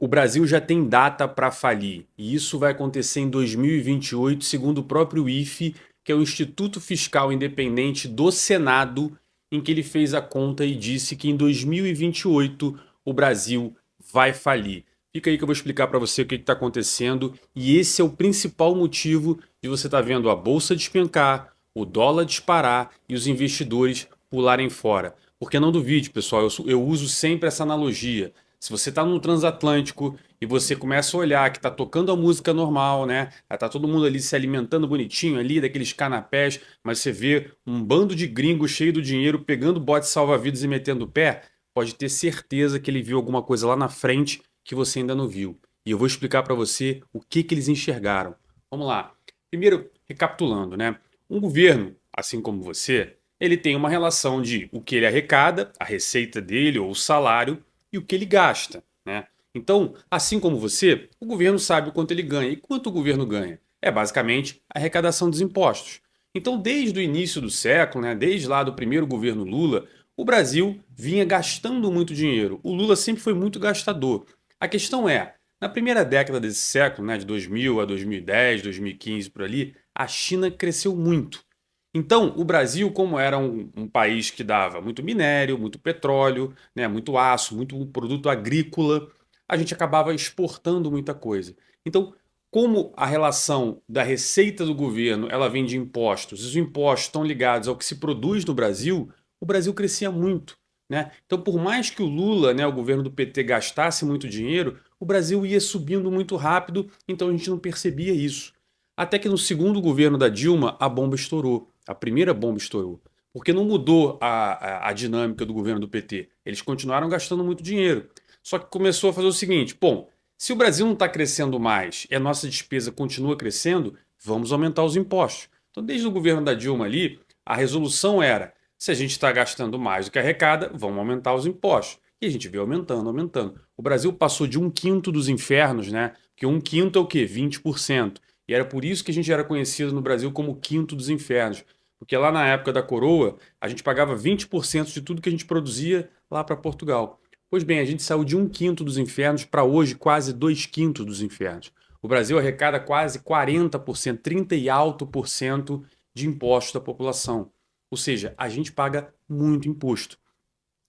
O Brasil já tem data para falir, e isso vai acontecer em 2028, segundo o próprio IFE, que é o Instituto Fiscal Independente do Senado, em que ele fez a conta e disse que em 2028 o Brasil vai falir. Fica aí que eu vou explicar para você o que está acontecendo, e esse é o principal motivo de você estar vendo a bolsa despencar, o dólar disparar e os investidores pularem fora. Porque não duvide, pessoal, eu uso sempre essa analogia. Se você está no transatlântico e você começa a olhar que está tocando a música normal, né? Tá todo mundo ali se alimentando bonitinho ali, daqueles canapés, mas você vê um bando de gringos cheio do dinheiro pegando bote salva-vidas e metendo o pé, pode ter certeza que ele viu alguma coisa lá na frente que você ainda não viu. E eu vou explicar para você o que eles enxergaram. Vamos lá. Primeiro, recapitulando, né? Um governo, assim como você, ele tem uma relação de o que ele arrecada, a receita dele ou o salário, e o que ele gasta, né? Então, assim como você, o governo sabe o quanto ele ganha. E quanto o governo ganha? É basicamente a arrecadação dos impostos. Então, desde o início do século, né, desde lá do primeiro governo Lula, o Brasil vinha gastando muito dinheiro. O Lula sempre foi muito gastador. A questão é, na primeira década desse século, né, de 2000 a 2010, 2015 por ali, a China cresceu muito. Então, o Brasil, como era um país que dava muito minério, muito petróleo, né, muito aço, muito produto agrícola, a gente acabava exportando muita coisa. Então, como a relação da receita do governo ela vem de impostos, e os impostos estão ligados ao que se produz no Brasil, o Brasil crescia muito. Né? Então, por mais que o Lula, né, o governo do PT, gastasse muito dinheiro, o Brasil ia subindo muito rápido, então a gente não percebia isso. Até que no segundo governo da Dilma, a bomba estourou. A primeira bomba estourou. Porque não mudou a dinâmica do governo do PT. Eles continuaram gastando muito dinheiro. Só que começou a fazer o seguinte: bom, se o Brasil não está crescendo mais e a nossa despesa continua crescendo, vamos aumentar os impostos. Então, desde o governo da Dilma ali, a resolução era: se a gente está gastando mais do que arrecada, vamos aumentar os impostos. E a gente veio aumentando, aumentando. O Brasil passou de um quinto dos infernos, né? Porque um quinto é o quê? 20%. E era por isso que a gente era conhecido no Brasil como o quinto dos infernos. Porque lá na época da coroa, a gente pagava 20% de tudo que a gente produzia lá para Portugal. Pois bem, a gente saiu de um quinto dos infernos para hoje quase dois quintos dos infernos. O Brasil arrecada quase 40%, 30 e alto por cento de impostos da população. Ou seja, a gente paga muito imposto.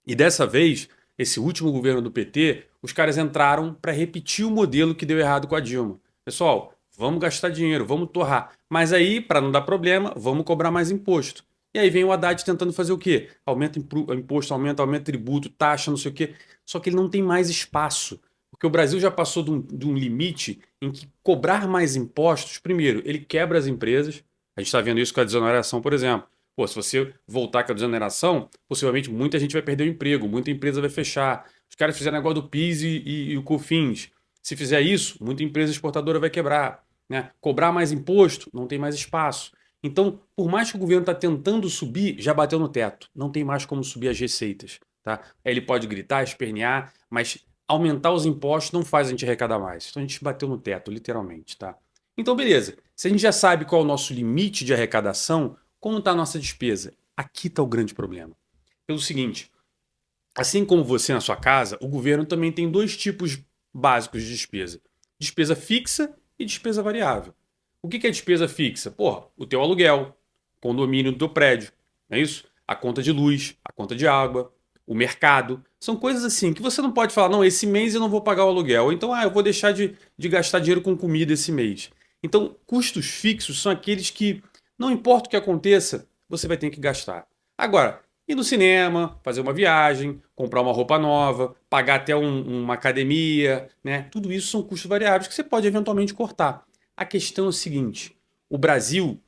E dessa vez, esse último governo do PT, os caras entraram para repetir o modelo que deu errado com a Dilma. Pessoal, vamos gastar dinheiro, vamos torrar. Mas aí, para não dar problema, vamos cobrar mais imposto. E aí vem o Haddad tentando fazer o quê? Aumenta imposto, aumenta tributo, taxa, não sei o quê. Só que ele não tem mais espaço. Porque o Brasil já passou de um limite em que cobrar mais impostos, primeiro, ele quebra as empresas. A gente está vendo isso com a desoneração, por exemplo. Pô, se você voltar com a desoneração, possivelmente muita gente vai perder o emprego, muita empresa vai fechar. Os caras fizeram negócio do PIS e o COFINS. Se fizer isso, muita empresa exportadora vai quebrar. Né? Cobrar mais imposto, não tem mais espaço. Então, por mais que o governo está tentando subir, já bateu no teto. Não tem mais como subir as receitas. Tá? Aí ele pode gritar, espernear, mas aumentar os impostos não faz a gente arrecadar mais. Então a gente bateu no teto, literalmente. Tá? Então, beleza. Se a gente já sabe qual é o nosso limite de arrecadação, como está a nossa despesa? Aqui está o grande problema. Pelo seguinte, assim como você na sua casa, o governo também tem dois tipos básicos de despesa: despesa fixa e despesa variável. O que é despesa fixa? Porra, o teu aluguel, condomínio do teu prédio, não é isso? A conta de luz, a conta de água, o mercado. São coisas assim que você não pode falar, não, esse mês eu não vou pagar o aluguel. Ou então, eu vou deixar de gastar dinheiro com comida esse mês. Então, custos fixos são aqueles que, não importa o que aconteça, você vai ter que gastar. Agora, ir no cinema, fazer uma viagem, comprar uma roupa nova, pagar até uma academia, né? Tudo isso são custos variáveis que você pode eventualmente cortar. A questão é o seguinte: o Brasil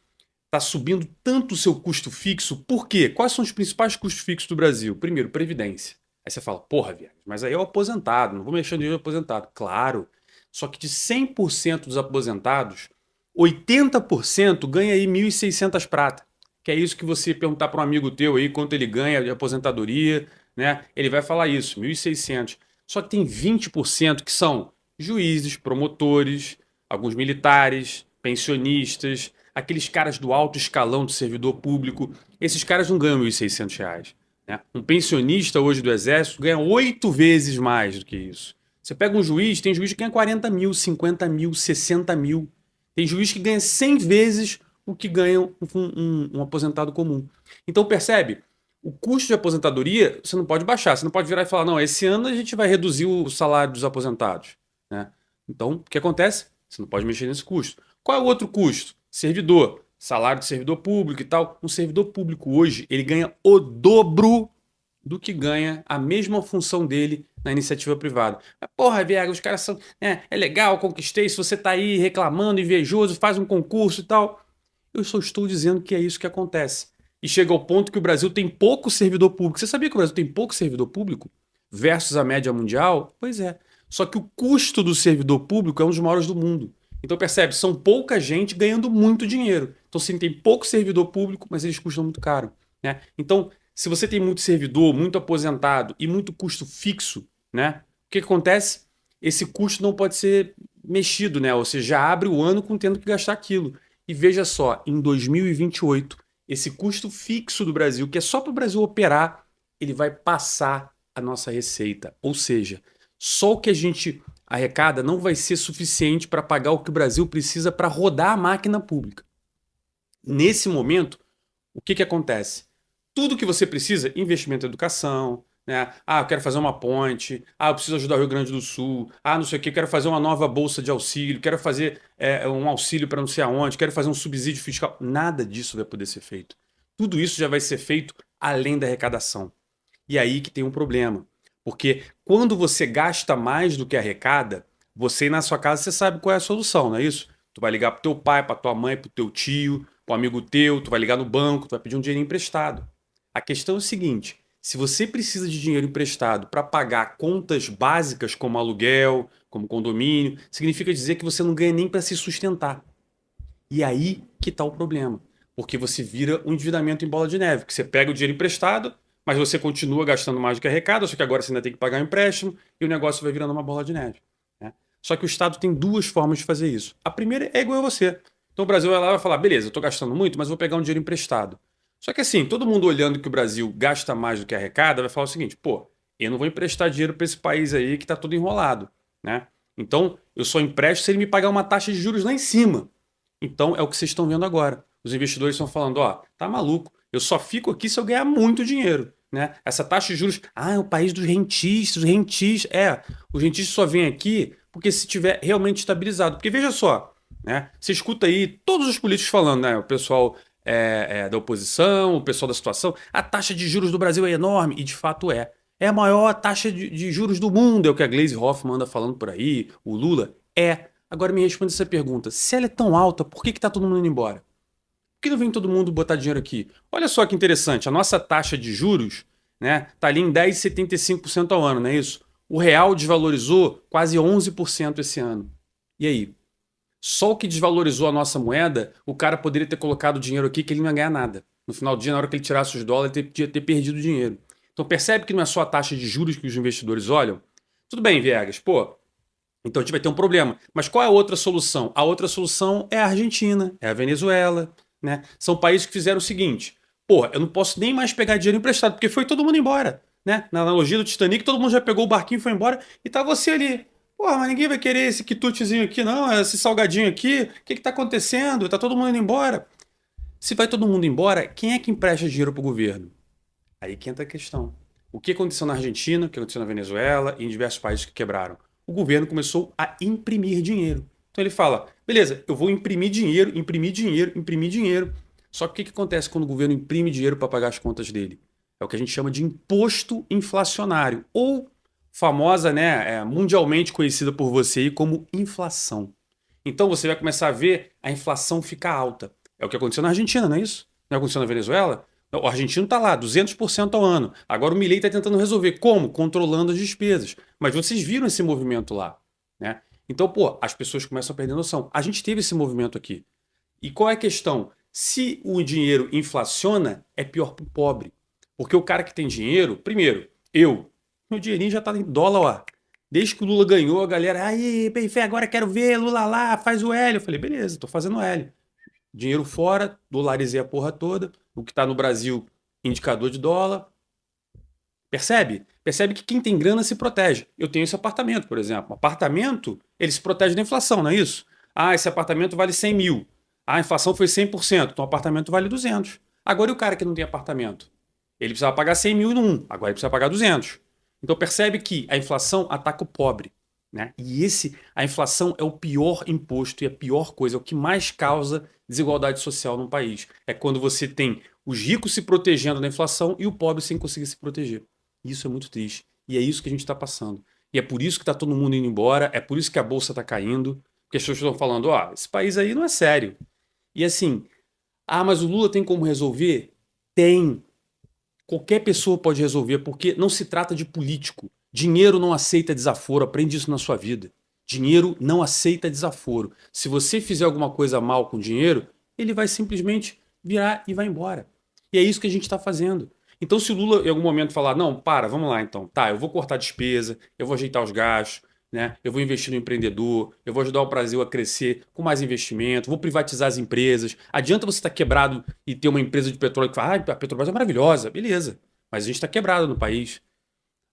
está subindo tanto o seu custo fixo, por quê? Quais são os principais custos fixos do Brasil? Primeiro, previdência. Aí você fala, porra, viado, mas aí é o aposentado, não vou mexer no dinheiro do aposentado. Claro, só que de 100% dos aposentados, 80% ganha aí 1.600 prata. Que é isso que você perguntar para um amigo teu aí quanto ele ganha de aposentadoria, né? Ele vai falar isso, 1.600. Só que tem 20% que são juízes, promotores, alguns militares, pensionistas, aqueles caras do alto escalão do servidor público. Esses caras não ganham 1.600 reais. Né? Um pensionista hoje do Exército ganha 8 vezes mais do que isso. Você pega um juiz, tem juiz que ganha 40 mil, 50 mil, 60 mil. Tem juiz que ganha 100 vezes o que ganha um aposentado comum. Então percebe? O custo de aposentadoria você não pode baixar. Você não pode virar e falar, não, esse ano a gente vai reduzir o salário dos aposentados. Né? Então, o que acontece? Você não pode mexer nesse custo. Qual é o outro custo? Servidor. Salário de servidor público e tal. Um servidor público hoje, ele ganha o dobro do que ganha a mesma função dele na iniciativa privada. Mas, porra, Viega, os caras são. É legal, conquistei. Se você tá aí reclamando, invejoso, faz um concurso e tal. Eu só estou dizendo que é isso que acontece. E chega ao ponto que o Brasil tem pouco servidor público. Você sabia que o Brasil tem pouco servidor público versus a média mundial? Pois é. Só que o custo do servidor público é um dos maiores do mundo. Então percebe, são pouca gente ganhando muito dinheiro. Então sim, tem pouco servidor público, mas eles custam muito caro. Né? Então, se você tem muito servidor, muito aposentado e muito custo fixo, né? O que acontece? Esse custo não pode ser mexido, né? Ou seja, já abre o ano com tendo que gastar aquilo. E veja só, em 2028, esse custo fixo do Brasil, que é só para o Brasil operar, ele vai passar a nossa receita. Ou seja, só o que a gente arrecada não vai ser suficiente para pagar o que o Brasil precisa para rodar a máquina pública. Nesse momento, o que acontece? Tudo que você precisa, investimento em educação, né? Ah, eu quero fazer uma ponte, eu preciso ajudar o Rio Grande do Sul, não sei o que, eu quero fazer uma nova bolsa de auxílio, quero fazer um auxílio para não sei aonde, quero fazer um subsídio fiscal. Nada disso vai poder ser feito. Tudo isso já vai ser feito além da arrecadação. E aí que tem um problema. Porque quando você gasta mais do que arrecada, você na sua casa você sabe qual é a solução, não é isso? Tu vai ligar pro teu pai, pra tua mãe, pro teu tio, pro amigo teu, tu vai ligar no banco, tu vai pedir um dinheiro emprestado. A questão é o seguinte, se você precisa de dinheiro emprestado para pagar contas básicas como aluguel, como condomínio, significa dizer que você não ganha nem para se sustentar. E aí que está o problema. Porque você vira um endividamento em bola de neve, que você pega o dinheiro emprestado, mas você continua gastando mais do que arrecada, só que agora você ainda tem que pagar um empréstimo e o negócio vai virando uma bola de neve. Né? Só que o Estado tem duas formas de fazer isso. A primeira é igual a você. Então o Brasil vai lá e vai falar, beleza, eu estou gastando muito, mas vou pegar um dinheiro emprestado. Só que assim, todo mundo olhando que o Brasil gasta mais do que arrecada vai falar o seguinte, pô, eu não vou emprestar dinheiro para esse país aí que está todo enrolado. Né? Então eu só empresto se ele me pagar uma taxa de juros lá em cima. Então é o que vocês estão vendo agora. Os investidores estão falando, tá maluco, eu só fico aqui se eu ganhar muito dinheiro. Né? Essa taxa de juros, é o país dos rentistas, os rentistas. Os rentistas só vêm aqui porque se tiver realmente estabilizado. Porque veja só, né? Você escuta aí todos os políticos falando, né? O pessoal da oposição, o pessoal da situação, a taxa de juros do Brasil é enorme, e de fato é. É a maior taxa de juros do mundo, é o que a Gleisi Hoffmann anda falando por aí, o Lula. Agora me responde essa pergunta, se ela é tão alta, por que está todo mundo indo embora? Por que não vem todo mundo botar dinheiro aqui? Olha só que interessante, a nossa taxa de juros, né, tá ali em 10,75% ao ano, não é isso? O real desvalorizou quase 11% esse ano. E aí? Só o que desvalorizou a nossa moeda, o cara poderia ter colocado dinheiro aqui que ele não ia ganhar nada. No final do dia, na hora que ele tirasse os dólares, ele podia ter perdido dinheiro. Então percebe que não é só a taxa de juros que os investidores olham? Tudo bem, Viegas, então a gente vai ter um problema. Mas qual é a outra solução? A outra solução é a Argentina, é a Venezuela, né? São países que fizeram o seguinte, eu não posso nem mais pegar dinheiro emprestado, porque foi todo mundo embora, né? Na analogia do Titanic, todo mundo já pegou o barquinho e foi embora, e tá você ali. Mas ninguém vai querer esse quitutezinho aqui, não, esse salgadinho aqui. O que tá acontecendo? Tá todo mundo indo embora. Se vai todo mundo embora, quem é que empresta dinheiro pro governo? Aí que entra a questão. O que aconteceu na Argentina, o que aconteceu na Venezuela e em diversos países que quebraram? O governo começou a imprimir dinheiro. Então ele fala, beleza, eu vou imprimir dinheiro, imprimir dinheiro, imprimir dinheiro. Só que o que acontece quando o governo imprime dinheiro para pagar as contas dele? É o que a gente chama de imposto inflacionário, ou famosa, né, mundialmente conhecida por você aí como inflação. Então você vai começar a ver a inflação ficar alta. É o que aconteceu na Argentina, não é isso? Não aconteceu na Venezuela? O argentino está lá, 200% ao ano. Agora o Milei está tentando resolver. Como? Controlando as despesas. Mas vocês viram esse movimento lá. Né? Então, as pessoas começam a perder noção. A gente teve esse movimento aqui. E qual é a questão? Se o dinheiro inflaciona, é pior para o pobre. Porque o cara que tem dinheiro, primeiro, meu dinheirinho já está em dólar, ó. Desde que o Lula ganhou, a galera, aí, Benfé, agora quero ver, Lula lá, faz o L. Eu falei, beleza, tô fazendo o L. Dinheiro fora, dolarizei a porra toda. O que está no Brasil, indicador de dólar. Percebe? Percebe que quem tem grana se protege. Eu tenho esse apartamento, por exemplo. Um apartamento, ele se protege da inflação, não é isso? Ah, esse apartamento vale 100 mil. Ah, a inflação foi 100%, então o apartamento vale 200. Agora e o cara que não tem apartamento? Ele precisava pagar 100 mil num, agora ele precisa pagar 200. Então percebe que a inflação ataca o pobre. Né? E a inflação é o pior imposto e a pior coisa, é o que mais causa desigualdade social num país. É quando você tem os ricos se protegendo da inflação e o pobre sem conseguir se proteger. Isso é muito triste. E é isso que a gente está passando. E é por isso que está todo mundo indo embora, é por isso que a bolsa está caindo, porque as pessoas estão falando, ó, esse país aí não é sério. E assim, ah, mas o Lula tem como resolver? Tem. Qualquer pessoa pode resolver, porque não se trata de político. Dinheiro não aceita desaforo, aprende isso na sua vida. Dinheiro não aceita desaforo. Se você fizer alguma coisa mal com dinheiro, ele vai simplesmente virar e vai embora. E é isso que a gente está fazendo. Então, se o Lula em algum momento falar, não, para, vamos lá então, tá, eu vou cortar a despesa, eu vou ajeitar os gastos, né? Eu vou investir no empreendedor, eu vou ajudar o Brasil a crescer com mais investimento, vou privatizar as empresas. Adianta você estar quebrado e ter uma empresa de petróleo que fala, ah, a Petrobras é maravilhosa, beleza, mas a gente está quebrado no país.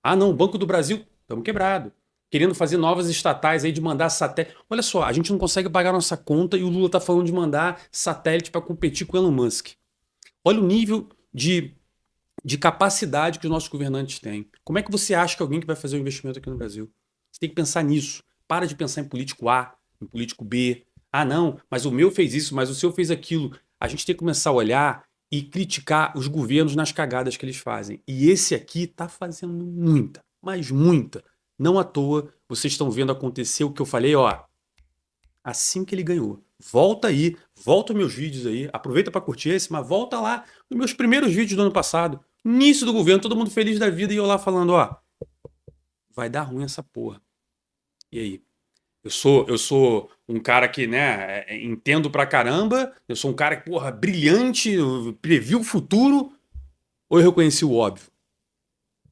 Ah, não, Banco do Brasil, estamos quebrado. Querendo fazer novas estatais aí de mandar satélite. Olha só, a gente não consegue pagar nossa conta e o Lula está falando de mandar satélite para competir com o Elon Musk. Olha o nível de capacidade que os nossos governantes têm. Como é que você acha que alguém que vai fazer um investimento aqui no Brasil? Você tem que pensar nisso. Para de pensar em político A, em político B. Ah, não, mas o meu fez isso, mas o seu fez aquilo. A gente tem que começar a olhar e criticar os governos nas cagadas que eles fazem. E esse aqui está fazendo muita, mas muita. Não à toa, vocês estão vendo acontecer o que eu falei, ó, assim que ele ganhou. Volta aí, volta meus vídeos aí, aproveita para curtir esse, mas volta lá nos meus primeiros vídeos do ano passado. Início do governo, todo mundo feliz da vida e eu lá falando, ó, vai dar ruim essa porra. E aí? Eu sou um cara que, né, entendo pra caramba, eu sou um cara que, porra, brilhante, eu previ o futuro, ou eu reconheci o óbvio?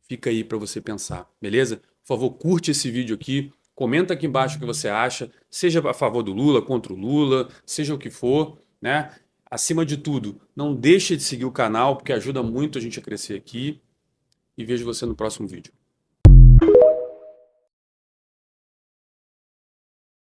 Fica aí pra você pensar, beleza? Por favor, curte esse vídeo aqui, comenta aqui embaixo o que você acha, seja a favor do Lula, contra o Lula, seja o que for, né? Acima de tudo, não deixe de seguir o canal, porque ajuda muito a gente a crescer aqui, e vejo você no próximo vídeo.